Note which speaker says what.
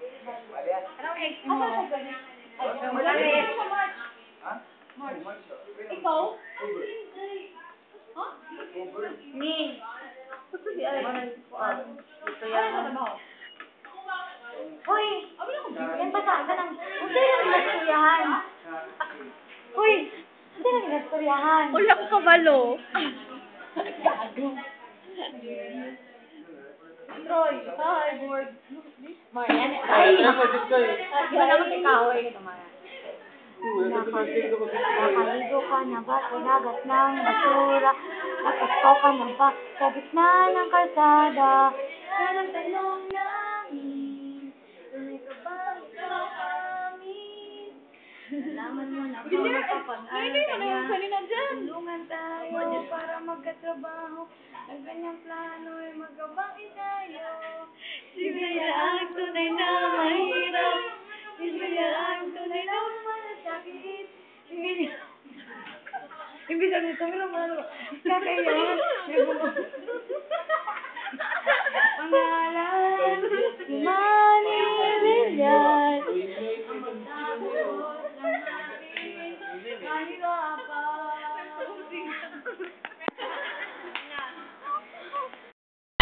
Speaker 1: Anong ex mo? Wala na ex.
Speaker 2: Ha?
Speaker 1: March. Ikaw? Ha? Ni. Ito yan. Hoy! Yan pa sa ng... Hindi lang inasturyahan. Hoy! Hindi lang inasturyahan.
Speaker 3: Wala ko kabalo.
Speaker 1: Gago. Troy, hi, board. Marian, ay! Iba naman ikaw, ay ito, Marian. Nakaligo ka na ba sa dagat ng basura? Nakastaw ka na ba sa gitna ng kalsada? Yan ang tanong namin. Tunay ka ba ito amin? Nalaman mo na ba mapapag-aral ka niya? Tulungan tayo para magkatrabaho. Ang kanyang plano ay magkabangin tayo. Sibaya ang tunay na mahirap. Sibaya ang tunay na malasakit. Ibig sabihin ito, meron mo kakayahan. Pangalan, si Manny Villar. Ang magtapos ng ating mahirap.